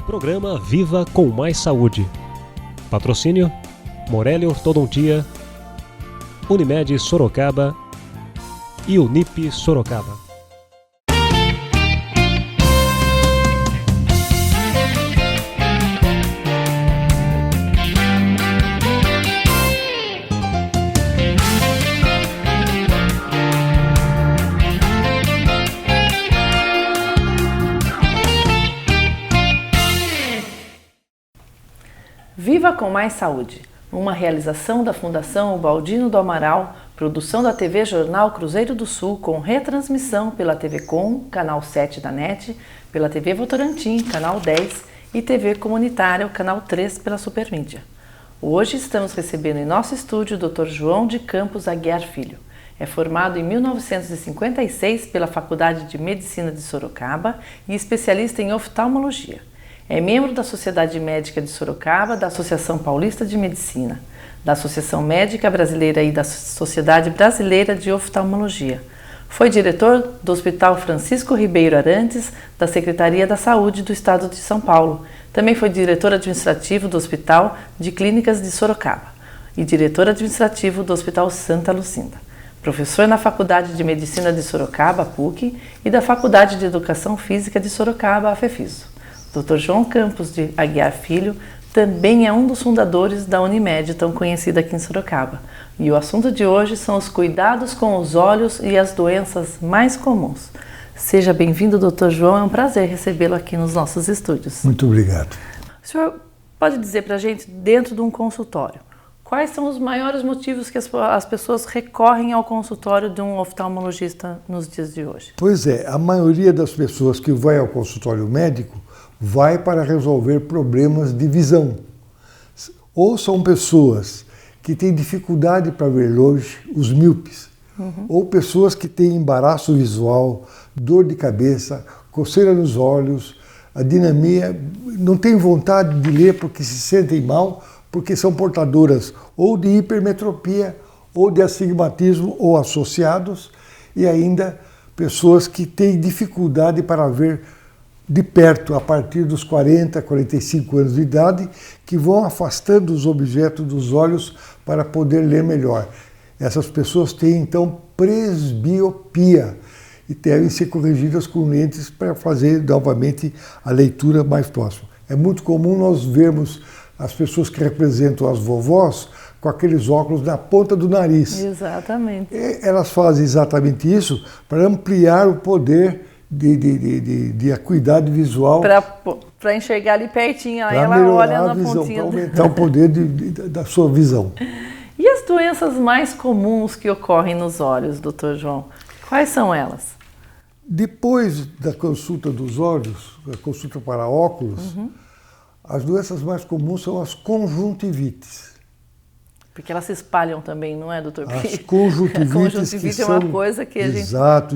Programa Viva com Mais Saúde. Patrocínio: Morelli Ortodontia, Unimed Sorocaba e Unip Sorocaba. Viva com Mais Saúde, uma realização da Fundação Ubaldino do Amaral, produção da TV Jornal Cruzeiro do Sul, com retransmissão pela TV Com, canal 7 da NET, pela TV Votorantim, canal 10 e TV Comunitária, canal 3 pela Supermídia. Hoje estamos recebendo em nosso estúdio o Dr. João de Campos Aguiar Filho. É formado em 1956 pela Faculdade de Medicina de Sorocaba e especialista em oftalmologia. É membro da Sociedade Médica de Sorocaba, da Associação Paulista de Medicina, da Associação Médica Brasileira e da Sociedade Brasileira de Oftalmologia. Foi diretor do Hospital Francisco Ribeiro Arantes, da Secretaria da Saúde do Estado de São Paulo. Também foi diretor administrativo do Hospital de Clínicas de Sorocaba e diretor administrativo do Hospital Santa Lucinda. Professor na Faculdade de Medicina de Sorocaba, PUC, e da Faculdade de Educação Física de Sorocaba, FEFISO. Dr. João Campos de Aguiar Filho também é um dos fundadores da Unimed, tão conhecida aqui em Sorocaba. E o assunto de hoje são os cuidados com os olhos e as doenças mais comuns. Seja bem-vindo, Dr. João, é um prazer recebê-lo aqui nos nossos estúdios. Muito obrigado. O senhor pode dizer para a gente, dentro de um consultório, quais são os maiores motivos que as pessoas recorrem ao consultório de um oftalmologista nos dias de hoje? Pois é, a maioria das pessoas que vai ao consultório médico vai para resolver problemas de visão. Ou são pessoas que têm dificuldade para ver longe, os míopes, ou pessoas que têm embaraço visual, dor de cabeça, coceira nos olhos, a dinamia, não têm vontade de ler porque se sentem mal, porque são portadoras ou de hipermetropia, ou de astigmatismo ou associados, e ainda pessoas que têm dificuldade para ver de perto, a partir dos 40, 45 anos de idade, que vão afastando os objetos dos olhos para poder ler melhor. Essas pessoas têm, então, presbiopia e devem ser corrigidas com lentes para fazer, novamente, a leitura mais próxima. É muito comum nós vermos as pessoas que representam as vovós com aqueles óculos na ponta do nariz. Exatamente. E elas fazem exatamente isso para ampliar o poder de acuidade visual. Para enxergar ali pertinho, aí ela olha na pontinha. Para aumentar o poder da sua visão. E as doenças mais comuns que ocorrem nos olhos, Dr. João? Quais são elas? Depois da consulta dos olhos, a consulta para óculos, as doenças mais comuns são as conjuntivites. Porque elas se espalham também, não é, doutor? As conjuntivites, a conjuntivite é uma coisa que a gente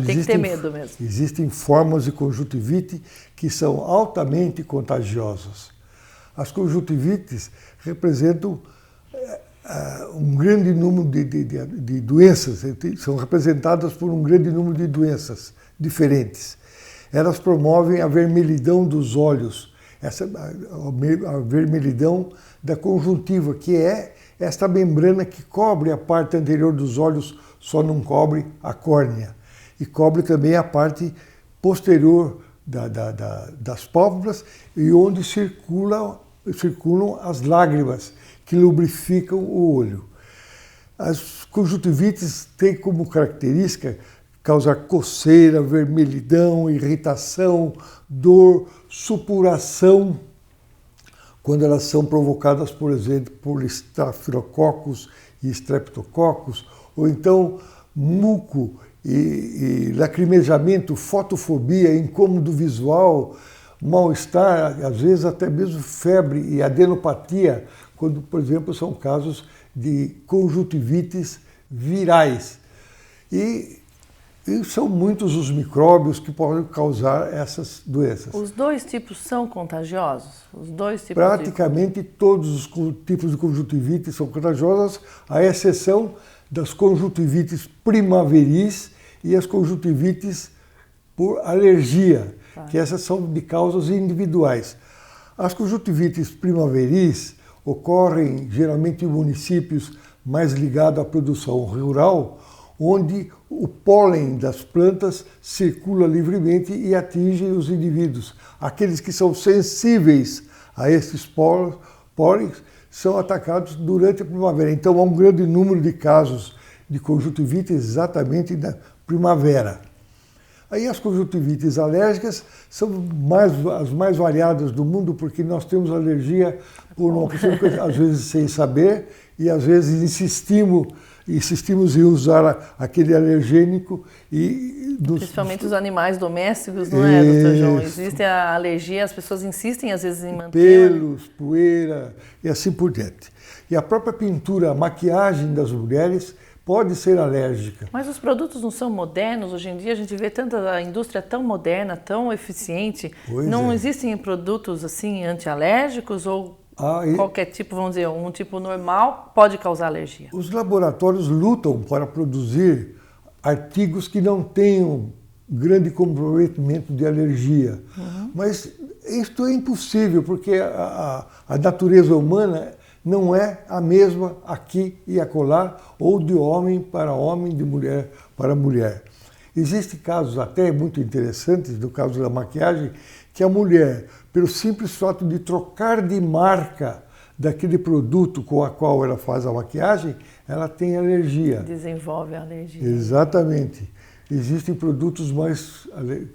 tem que ter medo mesmo. Existem formas de conjuntivite que são altamente contagiosas. As conjuntivites representam um grande número de doenças, são representadas por um grande número de doenças diferentes. Elas promovem a vermelhidão dos olhos, a vermelhidão da conjuntiva, que é esta membrana que cobre a parte anterior dos olhos, só não cobre a córnea. E cobre também a parte posterior das pálpebras e onde circulam as lágrimas que lubrificam o olho. As conjuntivites têm como característica causar coceira, vermelhidão, irritação, dor, supuração, quando elas são provocadas, por exemplo, por estafilococcus e streptococcus, ou então muco e lacrimejamento, fotofobia, incômodo visual, mal-estar, às vezes até mesmo febre e adenopatia, quando, por exemplo, são casos de conjuntivites virais. E são muitos os micróbios que podem causar essas doenças. Os dois tipos são contagiosos? Praticamente todos os tipos de conjuntivite são contagiosos, à exceção das conjuntivites primaveris e as conjuntivites por alergia, que essas são de causas individuais. As conjuntivites primaveris ocorrem geralmente em municípios mais ligados à produção rural, onde o pólen das plantas circula livremente e atinge os indivíduos. Aqueles que são sensíveis a esses pólenes são atacados durante a primavera. Então há um grande número de casos de conjuntivite exatamente na primavera. Aí as conjuntivites alérgicas são as mais variadas do mundo, porque nós temos alergia por uma questão que às vezes sem saber e às vezes insistimos em usar aquele alergênico. Principalmente os animais domésticos, não é, doutor João? Existe a alergia, as pessoas insistem às vezes em manter... Pelos, poeira e assim por diante. E a própria pintura, a maquiagem das mulheres pode ser alérgica. Mas os produtos não são modernos? Hoje em dia a gente vê tanta a indústria tão moderna, tão eficiente. Não existem produtos assim antialérgicos ou qualquer tipo, vamos dizer, um tipo normal pode causar alergia? Os laboratórios lutam para produzir artigos que não tenham grande comprometimento de alergia. Mas isto é impossível, porque a natureza humana não é a mesma aqui e acolá, ou de homem para homem, de mulher para mulher. Existem casos até muito interessantes, do caso da maquiagem, que a mulher, pelo simples fato de trocar de marca daquele produto com a qual ela faz a maquiagem, ela tem alergia. Desenvolve a alergia. Exatamente. Existem produtos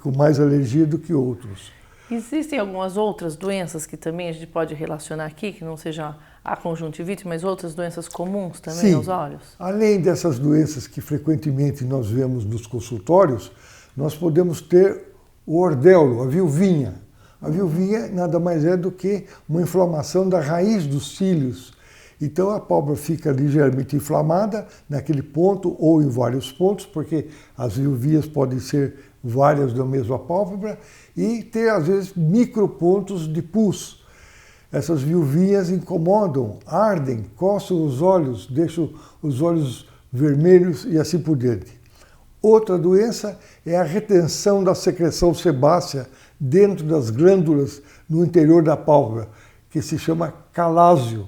com mais alergia do que outros. Existem algumas outras doenças que também a gente pode relacionar aqui, que não seja a conjuntivite, mas outras doenças comuns também aos olhos? Além dessas doenças que frequentemente nós vemos nos consultórios, nós podemos ter o ordeulo, a vilvinha. A vilvinha nada mais é do que uma inflamação da raiz dos cílios. Então a pálpebra fica ligeiramente inflamada naquele ponto ou em vários pontos, porque as vilvias podem ser várias da mesma pálpebra e ter às vezes micropontos de pus. Essas vilvinhas incomodam, ardem, coçam os olhos, deixam os olhos vermelhos e assim por diante. Outra doença é a retenção da secreção sebácea dentro das glândulas no interior da pálpebra, que se chama calásio.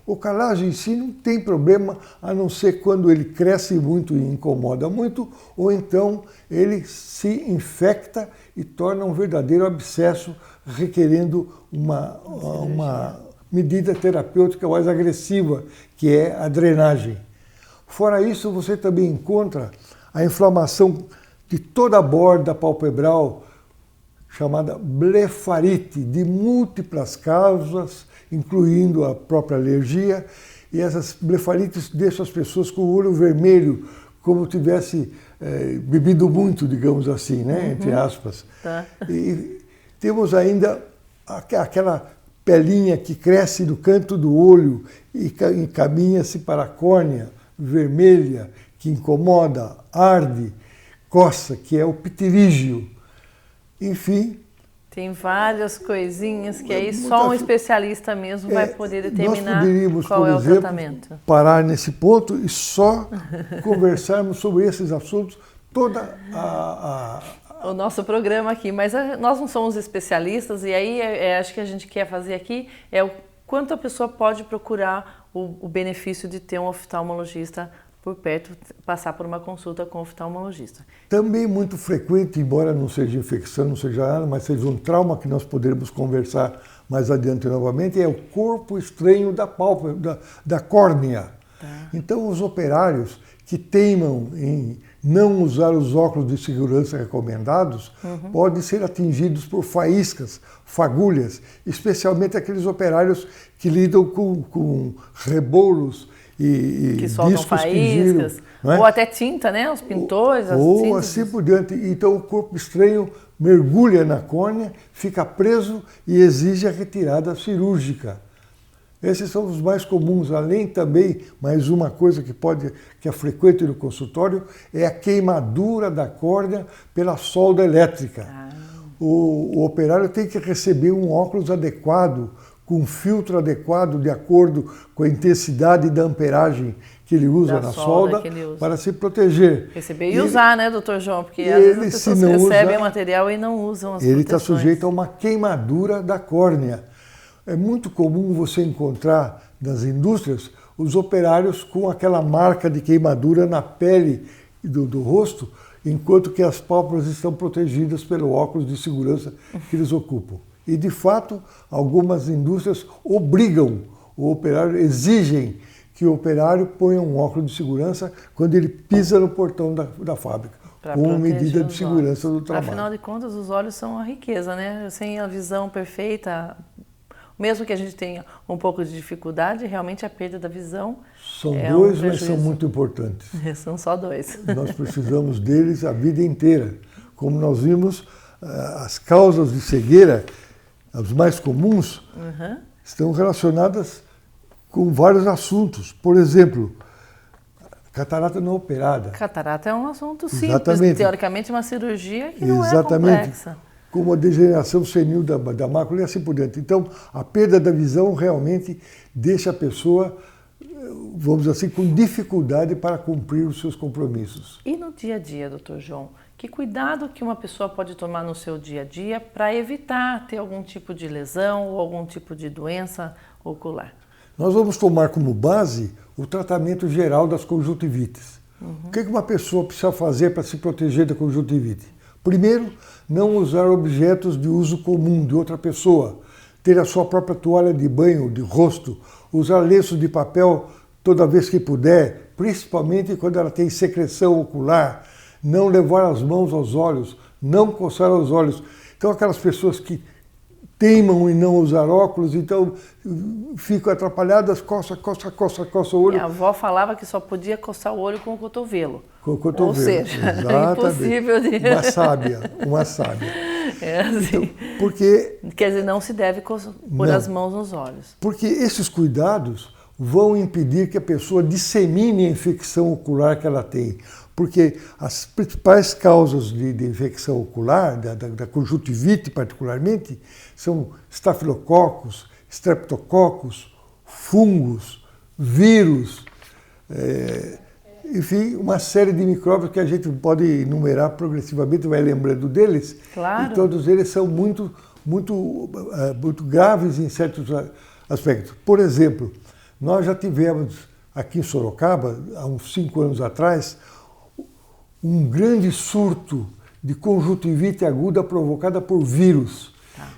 O calásio em si não tem problema, a não ser quando ele cresce muito e incomoda muito, ou então ele se infecta e torna um verdadeiro abscesso, requerendo uma medida terapêutica mais agressiva, que é a drenagem. Fora isso, você também encontra a inflamação de toda a borda palpebral, chamada blefarite, de múltiplas causas, incluindo a própria alergia, e essas blefarites deixam as pessoas com o olho vermelho, como tivesse bebido muito, digamos assim, né? Entre aspas. Tá. E temos ainda aquela pelinha que cresce no canto do olho e encaminha-se para a córnea vermelha, que incomoda, arde, coça, que é o pitirígio. Enfim. Tem várias coisinhas que aí só um especialista mesmo vai poder determinar qual é o tratamento. Parar nesse ponto e só conversarmos sobre esses assuntos toda o nosso programa aqui. Mas nós não somos especialistas e aí acho que a gente quer fazer aqui é o quanto a pessoa pode procurar o benefício de ter um oftalmologista por perto, passar por uma consulta com o oftalmologista. Também muito frequente, embora não seja infecção, não seja nada, mas seja um trauma que nós poderemos conversar mais adiante novamente, é o corpo estranho da pálpebra, da córnea. Tá. Então os operários que teimam em não usar os óculos de segurança recomendados podem ser atingidos por faíscas, fagulhas, especialmente aqueles operários que lidam com rebolos e que soltam discos faíscas, que giram, não é? Ou até tinta, né? Os pintores, as ou tintas. assim por diante. Então o corpo estranho mergulha na córnea, fica preso e exige a retirada cirúrgica. Esses são os mais comuns. Além também, mais uma coisa que é frequente no consultório, é a queimadura da córnea pela solda elétrica. O operário tem que receber um óculos adequado, com um filtro adequado, de acordo com a intensidade da amperagem que ele usa na solda, para se proteger. Receber e usar, né, doutor João? Porque às vezes as pessoas recebem o material e não usam as proteções. Ele está sujeito a uma queimadura da córnea. É muito comum você encontrar nas indústrias os operários com aquela marca de queimadura na pele do rosto, enquanto que as pálpebras estão protegidas pelo óculos de segurança que eles ocupam. E, de fato, algumas indústrias obrigam o operário, exigem que o operário ponha um óculos de segurança quando ele pisa no portão da fábrica, como medida de segurança do trabalho. Afinal de contas, os olhos são a riqueza, né? Sem a visão perfeita, mesmo que a gente tenha um pouco de dificuldade, realmente a perda da visão são dois, mas são muito importantes. São só dois. Nós precisamos deles a vida inteira. Como nós vimos, as causas de cegueira, as mais comuns, estão relacionadas com vários assuntos. Por exemplo, catarata não operada. Catarata é um assunto simples, Exatamente. Teoricamente uma cirurgia que não Exatamente. é complexa. Como a degeneração senil da mácula e assim por diante. Então, a perda da visão realmente deixa a pessoa, vamos dizer assim, com dificuldade para cumprir os seus compromissos. E no dia a dia, Dr. João, que cuidado que uma pessoa pode tomar no seu dia a dia para evitar ter algum tipo de lesão ou algum tipo de doença ocular? Nós vamos tomar como base o tratamento geral das conjuntivites. O que uma pessoa precisa fazer para se proteger da conjuntivite? Primeiro, não usar objetos de uso comum de outra pessoa, ter a sua própria toalha de banho, de rosto, usar lenço de papel toda vez que puder, principalmente quando ela tem secreção ocular, não levar as mãos aos olhos, não coçar os olhos. Então, aquelas pessoas que teimam em não usar óculos, então ficam atrapalhadas, coça o olho. Minha avó falava que só podia coçar o olho com o cotovelo. Com o cotovelo. Ou seja, impossível de... Uma sábia. É assim. Então, porque... Quer dizer, não se deve pôr as mãos nos olhos. Porque esses cuidados vão impedir que a pessoa dissemine a infecção ocular que ela tem. Porque as principais causas de infecção ocular, da conjuntivite particularmente, são estafilococos, streptococcus, fungos, vírus, enfim, uma série de micróbios que a gente pode enumerar progressivamente, vai lembrando deles. Claro. E todos eles são muito graves em certos aspectos. Por exemplo, nós já tivemos aqui em Sorocaba, há uns 5 anos atrás, um grande surto de conjuntivite aguda provocada por vírus.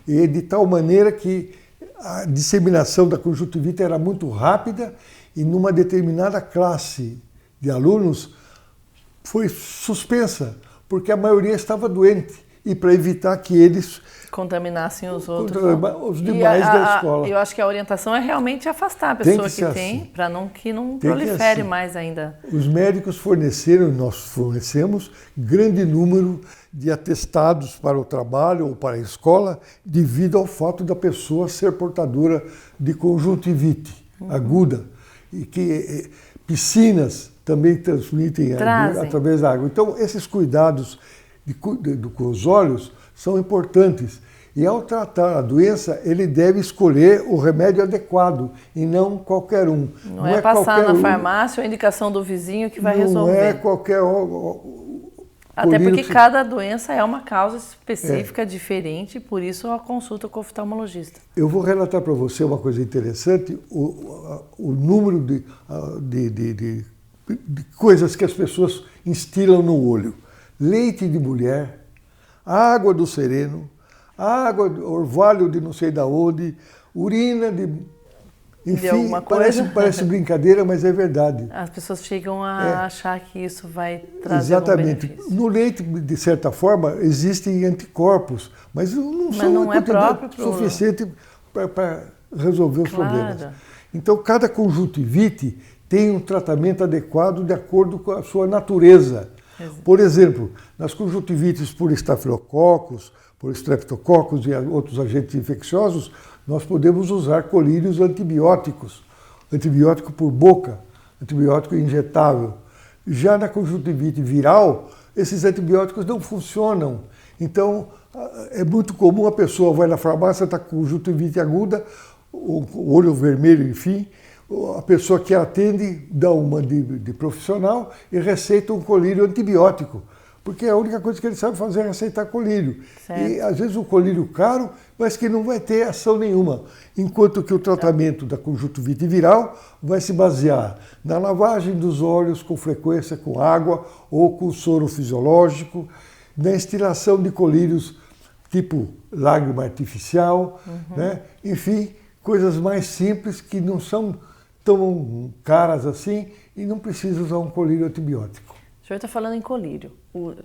E de tal maneira que a disseminação da conjuntivite era muito rápida e numa determinada classe de alunos foi suspensa, porque a maioria estava doente. E para evitar que eles contaminassem os outros. Os demais da escola. Eu acho que a orientação é realmente afastar a pessoa que tem, para que não prolifere mais ainda. Os médicos nós fornecemos grande número de atestados para o trabalho ou para a escola, devido ao fato da pessoa ser portadora de conjuntivite aguda. E que piscinas também transmitem através da água. Então, esses cuidados com os olhos são importantes. E ao tratar a doença, ele deve escolher o remédio adequado e não qualquer um. Não é passar na farmácia ou a indicação do vizinho que vai resolver. Não é qualquer... Até porque cada doença é uma causa específica, diferente, por isso a consulta com o oftalmologista. Eu vou relatar para você uma coisa interessante, o número de coisas que as pessoas instilam no olho. Leite de mulher, água do sereno, água do orvalho de não sei da onde, urina de... Enfim, parece brincadeira, mas é verdade. As pessoas chegam a achar que isso vai trazer Exatamente. algum benefício. No leite, de certa forma, existem anticorpos, mas não são uma quantidade suficiente para resolver os problemas. Então, cada conjuntivite tem um tratamento adequado de acordo com a sua natureza. Por exemplo, nas conjuntivites por estafilococos, por streptococcus e outros agentes infecciosos, nós podemos usar colírios antibióticos, antibiótico por boca, antibiótico injetável. Já na conjuntivite viral, esses antibióticos não funcionam. Então, é muito comum a pessoa vai na farmácia, está com conjuntivite aguda, o olho vermelho, enfim, a pessoa que atende dá uma de profissional e receita um colírio antibiótico porque a única coisa que ele sabe fazer é receitar colírio. Certo. E às vezes o colírio caro, mas que não vai ter ação nenhuma. Enquanto que o tratamento da conjuntivite viral vai se basear na lavagem dos olhos com frequência com água ou com soro fisiológico, na instilação de colírios tipo lágrima artificial, né? Enfim, coisas mais simples que não são tão caras assim e não precisa usar um colírio antibiótico. O senhor está falando em colírio,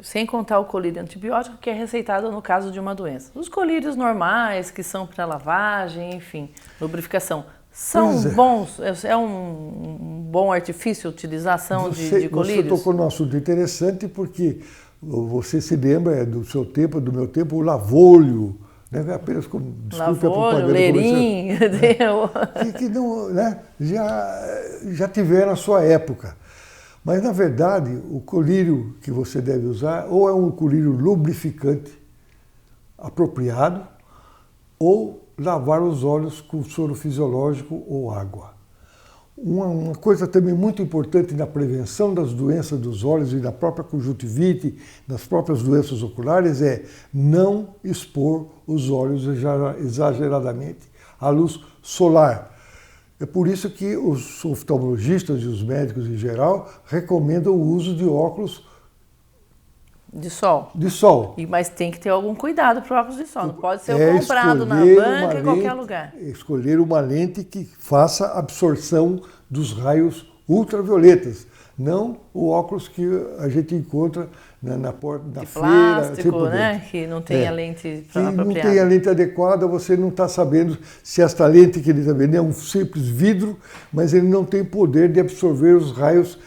sem contar o colírio antibiótico que é receitado no caso de uma doença. Os colírios normais, que são para lavagem, enfim, lubrificação, são bons? É um bom artifício a utilização de colírios? Você tocou num assunto interessante porque você se lembra do seu tempo, do meu tempo, o lavolio, né? Apenas como desculpe a propaganda. Lerim, que não, né? já tiveram a sua época. Mas, na verdade, o colírio que você deve usar ou é um colírio lubrificante apropriado ou lavar os olhos com soro fisiológico ou água. Uma coisa também muito importante na prevenção das doenças dos olhos e da própria conjuntivite, das próprias doenças oculares, é não expor os olhos exageradamente à luz solar. É por isso que os oftalmologistas e os médicos em geral recomendam o uso de óculos de sol. De sol. Mas tem que ter algum cuidado para o óculos de sol. Não pode ser o comprado na banca em qualquer lugar. Escolher uma lente que faça absorção dos raios ultravioletas. Não o óculos que a gente encontra na porta da feira. Plástico, né? Que não tem a lente apropriada. Não tem a lente adequada, você não está sabendo se esta lente que ele está vendo é um simples vidro, mas ele não tem poder de absorver os raios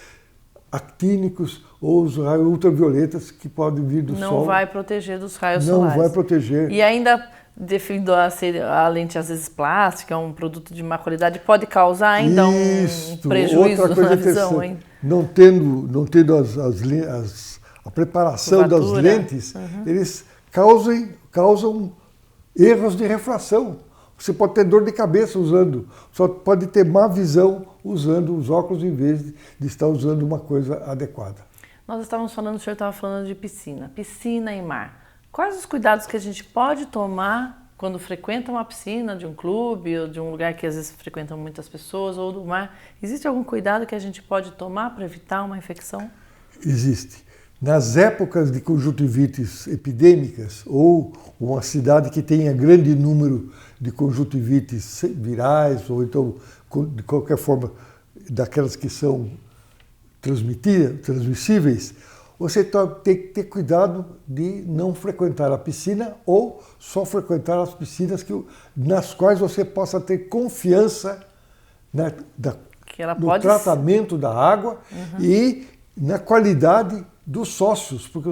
actínicos ou os raios ultravioletas que podem vir do sol. Não vai proteger dos raios solares. Não vai proteger. E ainda, devido a ser a lente às vezes plástica, um produto de má qualidade, pode causar ainda um prejuízo na visão, hein? Não tendo a preparação das lentes, eles causam erros de refração. Você pode ter dor de cabeça usando, só pode ter má visão usando os óculos em vez de estar usando uma coisa adequada. Nós estávamos falando, o senhor estava falando de piscina e mar. Quais os cuidados que a gente pode tomar quando frequenta uma piscina de um clube ou de um lugar que às vezes frequentam muitas pessoas ou do mar? Existe algum cuidado que a gente pode tomar para evitar uma infecção? Existe. Nas épocas de conjuntivites epidêmicas ou uma cidade que tenha grande número de conjuntivites virais ou então, de qualquer forma, daquelas que são transmissíveis, você tem que ter cuidado de não frequentar a piscina ou só frequentar as piscinas nas quais você possa ter confiança no tratamento da água e na qualidade dos sócios, porque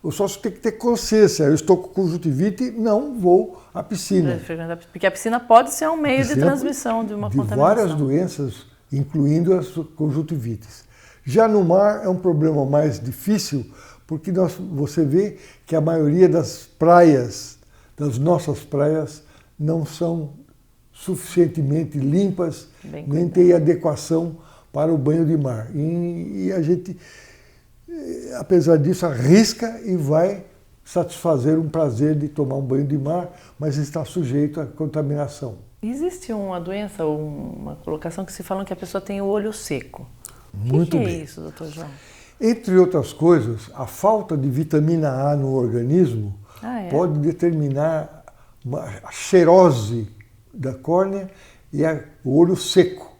o sócio tem que ter consciência. Eu estou com conjuntivite, não vou à piscina. Porque a piscina pode ser um meio de transmissão de uma contaminação. De várias doenças, incluindo as conjuntivites. Já no mar é um problema mais difícil, porque você vê que a maioria das praias, das nossas praias, não são suficientemente limpas, nem tem adequação para o banho de mar. E a gente, apesar disso, arrisca e vai satisfazer um prazer de tomar um banho de mar, mas está sujeito à contaminação. Existe uma doença ou uma colocação que se fala que a pessoa tem o olho seco. Muito bem. O que é isso, doutor João? Entre outras coisas, a falta de vitamina A no organismo pode determinar a xerose da córnea e o olho seco.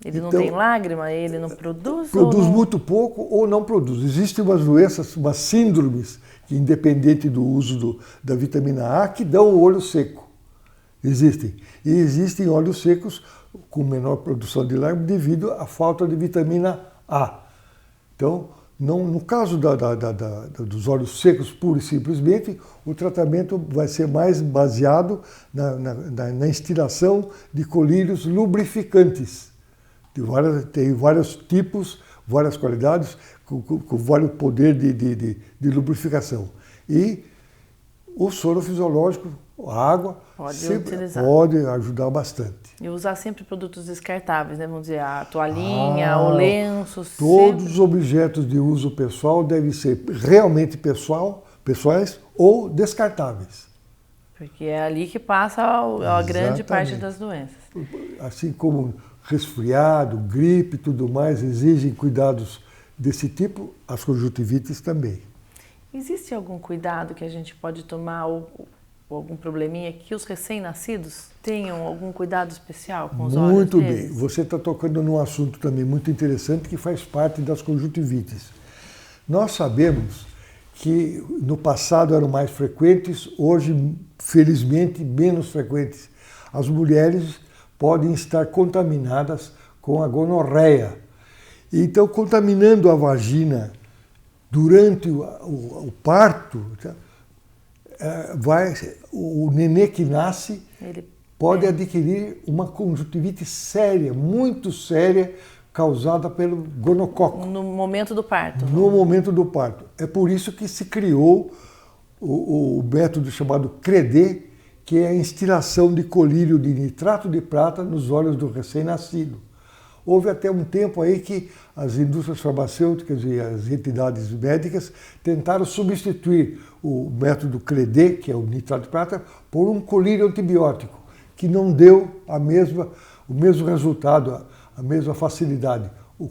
Ele não tem lágrima, ele não produz? Produz muito pouco ou não produz. Existem umas doenças, umas síndromes, que, independente do uso da vitamina A, que dão o olho seco. Existem. E existem olhos secos com menor produção de lágrima devido à falta de vitamina A. Então, no caso dos olhos secos, pura e simplesmente, o tratamento vai ser mais baseado na instilação de colírios lubrificantes. Tem vários tipos, várias qualidades, com vários poder de lubrificação. E o soro fisiológico, a água, pode ajudar bastante. E usar sempre produtos descartáveis, né? Vamos dizer, a toalhinha, o lenço. Todos os objetos de uso pessoal devem ser realmente pessoais ou descartáveis. Porque é ali que passa a grande parte das doenças. Assim como resfriado, gripe e tudo mais exigem cuidados desse tipo, as conjuntivites também. Existe algum cuidado que a gente pode tomar ou algum probleminha que os recém-nascidos tenham algum cuidado especial com os olhos Muito deles? bem. Você está tocando num assunto também muito interessante que faz parte das conjuntivites. Nós sabemos que no passado eram mais frequentes, hoje, felizmente, menos frequentes. As mulheres podem estar contaminadas com a gonorreia. Então, contaminando a vagina durante o parto, o nenê que nasce pode adquirir uma conjuntivite séria, muito séria, causada pelo gonococo. No momento do parto. No momento do parto. É por isso que se criou o método chamado CREDE, que é a instilação de colírio de nitrato de prata nos olhos do recém-nascido. Houve até um tempo aí que as indústrias farmacêuticas e as entidades médicas tentaram substituir o método CREDE, que é o nitrato de prata, por um colírio antibiótico, que não deu o mesmo resultado, a mesma facilidade. O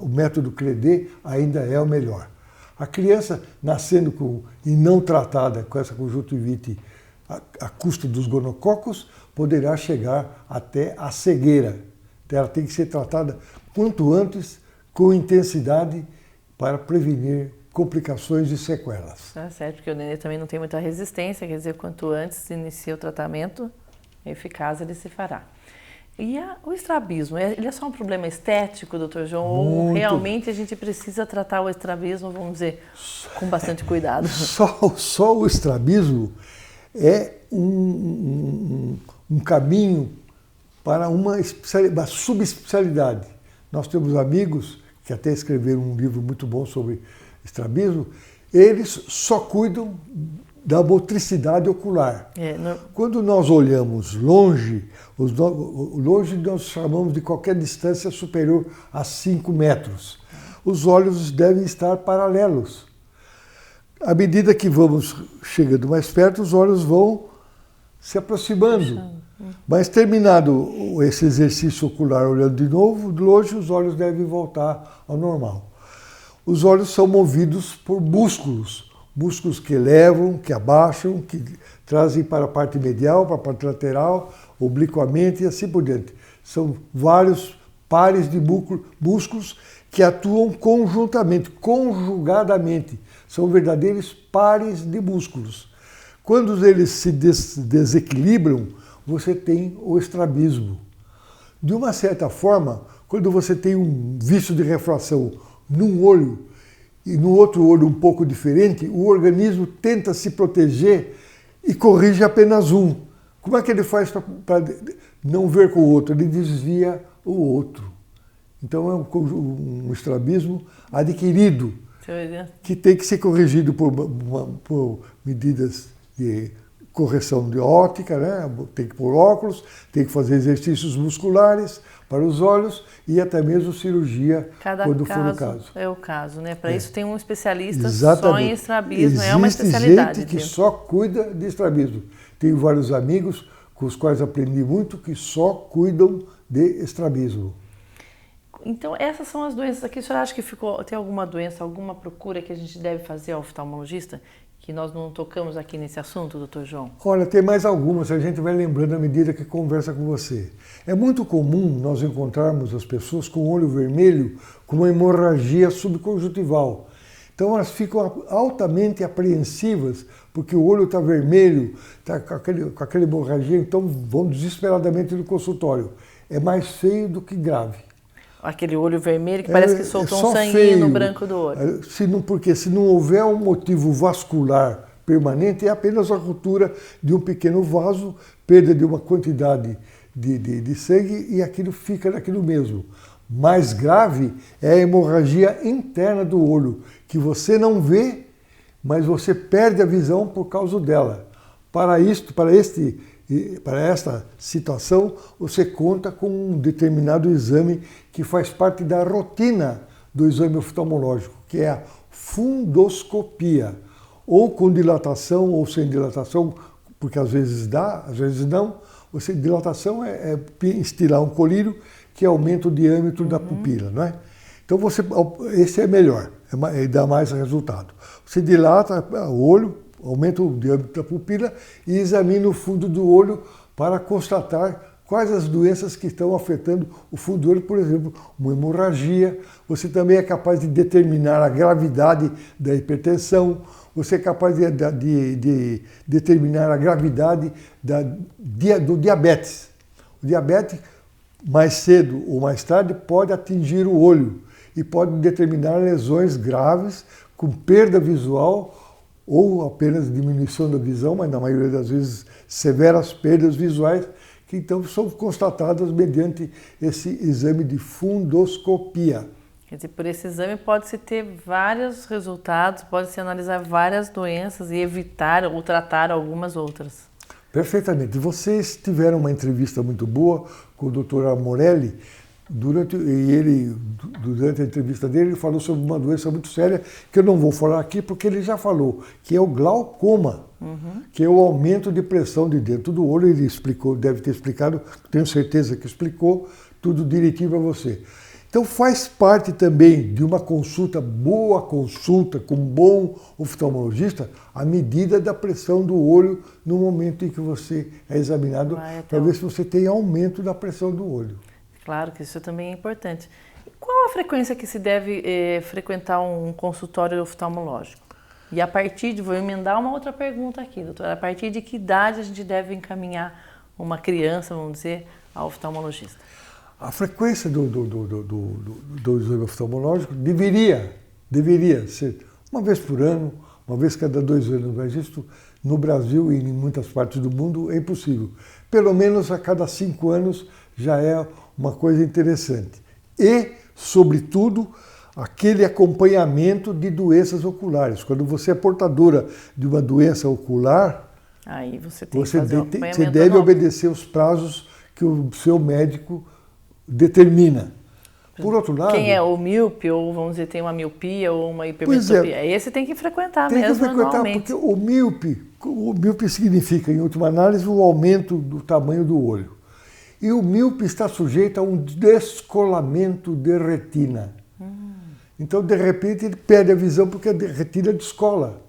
método CREDE ainda é o melhor. A criança nascendo e não tratada com essa conjuntivite à custa dos gonococos poderá chegar até a cegueira. Ela tem que ser tratada quanto antes, com intensidade, para prevenir complicações e sequelas. Tá certo, porque o nenê também não tem muita resistência, quer dizer, quanto antes se inicia o tratamento, eficaz ele se fará. E o estrabismo, ele é só um problema estético, doutor João, ou realmente a gente precisa tratar o estrabismo, vamos dizer, com bastante cuidado? Só o estrabismo é um caminho para uma subespecialidade. Nós temos amigos que até escreveram um livro muito bom sobre estrabismo, eles só cuidam da motricidade ocular. Quando nós olhamos longe nós chamamos de qualquer distância superior a 5 metros. Os olhos devem estar paralelos. À medida que vamos chegando mais perto, os olhos vão se aproximando. Mas terminado esse exercício ocular olhando de novo, de longe os olhos devem voltar ao normal. Os olhos são movidos por músculos que elevam, que abaixam, que trazem para a parte medial, para a parte lateral, obliquamente e assim por diante. São vários pares de músculos que atuam conjugadamente. São verdadeiros pares de músculos. Quando eles se desequilibram, você tem o estrabismo. De uma certa forma, quando você tem um vício de refração num olho e no outro olho um pouco diferente, o organismo tenta se proteger e corrige apenas um. Como é que ele faz para não ver com o outro? Ele desvia o outro. Então é um estrabismo adquirido, que tem que ser corrigido por medidas de correção de óptica, né? Tem que pôr óculos, tem que fazer exercícios musculares para os olhos e até mesmo cirurgia, quando for o caso. É o caso, né? Para isso tem um especialista Exatamente. Só em estrabismo, Existe é uma especialidade. Gente que só cuida de estrabismo. Tenho vários amigos com os quais aprendi muito que só cuidam de estrabismo. Então, essas são as doenças aqui. O senhor acha que tem alguma doença, alguma procura que a gente deve fazer ao oftalmologista? Que nós não tocamos aqui nesse assunto, doutor João? Olha, tem mais algumas, a gente vai lembrando à medida que conversa com você. É muito comum nós encontrarmos as pessoas com o olho vermelho com uma hemorragia subconjuntival. Então elas ficam altamente apreensivas, porque o olho está vermelho, está com aquela hemorragia, então vão desesperadamente no consultório. É mais feio do que grave. Aquele olho vermelho que parece que soltou um sanguinho no branco do olho. Porque se não houver um motivo vascular permanente, é apenas a ruptura de um pequeno vaso, perda de uma quantidade de sangue e aquilo fica naquilo mesmo. Mais grave é a hemorragia interna do olho, que você não vê, mas você perde a visão por causa dela. Para esta situação, você conta com um determinado exame que faz parte da rotina do exame oftalmológico, que é a fundoscopia, ou com dilatação ou sem dilatação, porque às vezes dá, às vezes não. Dilatação é estirar um colírio que aumenta o diâmetro da pupila, não é? Então esse é melhor, dá mais resultado. Você dilata o olho, aumenta o diâmetro da pupila e examina o fundo do olho para constatar quais as doenças que estão afetando o fundo do olho, por exemplo, uma hemorragia. Você também é capaz de determinar a gravidade da hipertensão, você é capaz de determinar a gravidade do diabetes. O diabetes, mais cedo ou mais tarde, pode atingir o olho e pode determinar lesões graves, com perda visual ou apenas diminuição da visão, mas na maioria das vezes severas perdas visuais, que então são constatadas mediante esse exame de fundoscopia. Quer dizer, por esse exame pode-se ter vários resultados, pode-se analisar várias doenças e evitar ou tratar algumas outras. Perfeitamente. Vocês tiveram uma entrevista muito boa com o Dr. Morelli, durante a entrevista dele, ele falou sobre uma doença muito séria, que eu não vou falar aqui porque ele já falou, que é o glaucoma, que é o aumento de pressão de dentro do olho. Ele explicou, deve ter explicado, tenho certeza que explicou tudo direitinho para você. Então faz parte também de uma boa consulta com um bom oftalmologista, a medida da pressão do olho no momento em que você é examinado, para ver se você tem aumento da pressão do olho. Claro que isso também é importante. Qual a frequência que se deve frequentar um consultório oftalmológico? E a partir de... Vou emendar uma outra pergunta aqui, doutora. A partir de que idade a gente deve encaminhar uma criança, vamos dizer, ao oftalmologista? A frequência do exame oftalmológico deveria ser uma vez por ano, uma vez cada 2 anos, mas isso no Brasil e em muitas partes do mundo é impossível. Pelo menos a cada 5 anos já é uma coisa interessante. E, sobretudo, aquele acompanhamento de doenças oculares. Quando você é portadora de uma doença ocular, aí você deve obedecer os prazos que o seu médico determina. Por outro lado... Quem é o míope, ou vamos dizer, tem uma miopia ou uma hipermetropia, esse tem que frequentar mesmo anualmente. Porque o míope significa, em última análise, o aumento do tamanho do olho. E o míope está sujeito a um descolamento de retina. Então, de repente, ele perde a visão porque a retina descola.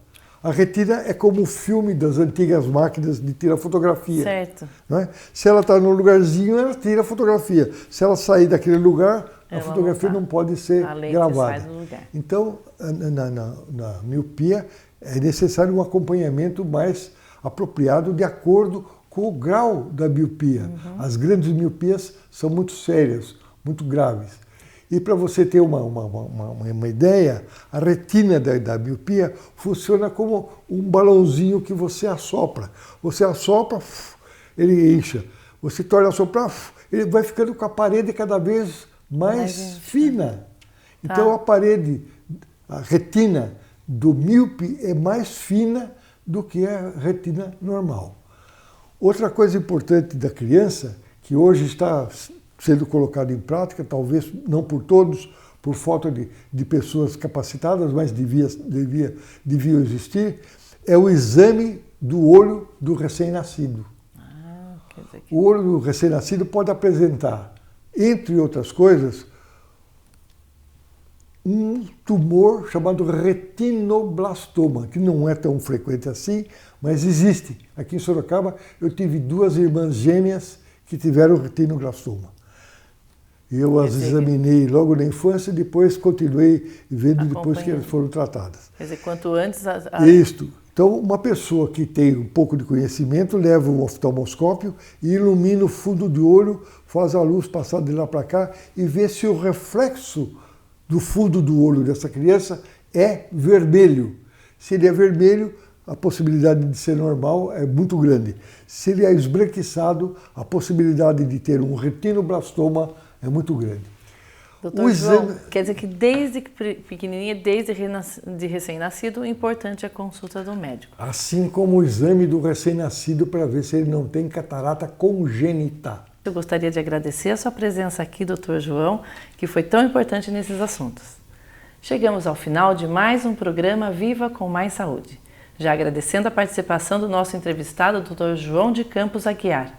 A retina é como o filme das antigas máquinas de tirar fotografia. Certo. Não é? Se ela está num lugarzinho, ela tira a fotografia. Se ela sair daquele lugar, a fotografia não pode ser gravada. Então, na miopia, é necessário um acompanhamento mais apropriado de acordo com o grau da miopia. As grandes miopias são muito sérias, muito graves. E para você ter uma ideia, a retina da miopia funciona como um balãozinho que você assopra. Você assopra, ele incha. Você torna a soprar, ele vai ficando com a parede cada vez mais fina. Então a retina do míope é mais fina do que a retina normal. Outra coisa importante da criança, que hoje está sendo colocado em prática, talvez não por todos, por falta de pessoas capacitadas, mas devia existir, é o exame do olho do recém-nascido. O olho do recém-nascido pode apresentar, entre outras coisas, um tumor chamado retinoblastoma, que não é tão frequente assim, mas existe. Aqui em Sorocaba eu tive 2 irmãs gêmeas que tiveram retinoblastoma. Eu as examinei logo na infância e depois continuei vendo depois que elas foram tratadas. Quer dizer, quanto antes... Isto. Então, uma pessoa que tem um pouco de conhecimento leva um oftalmoscópio e ilumina o fundo do olho, faz a luz passar de lá para cá e vê se o reflexo do fundo do olho dessa criança é vermelho. Se ele é vermelho, a possibilidade de ser normal é muito grande. Se ele é esbranquiçado, a possibilidade de ter um retinoblastoma é muito grande. Doutor João, quer dizer que desde pequenininha, desde recém-nascido, é importante a consulta do médico. Assim como o exame do recém-nascido para ver se ele não tem catarata congênita. Eu gostaria de agradecer a sua presença aqui, doutor João, que foi tão importante nesses assuntos. Chegamos ao final de mais um programa Viva com Mais Saúde. Já agradecendo a participação do nosso entrevistado, doutor João de Campos Aguiar.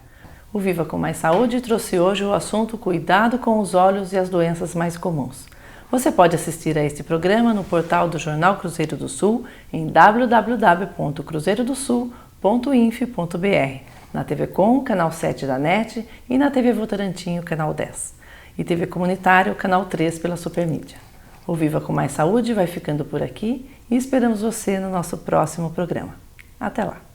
O Viva com Mais Saúde trouxe hoje o assunto cuidado com os olhos e as doenças mais comuns. Você pode assistir a este programa no portal do Jornal Cruzeiro do Sul em www.cruzeirodosul.inf.br, na TV Com, canal 7 da NET e na TV Votorantim, canal 10. E TV Comunitário, canal 3 pela Supermídia. O Viva com Mais Saúde vai ficando por aqui e esperamos você no nosso próximo programa. Até lá!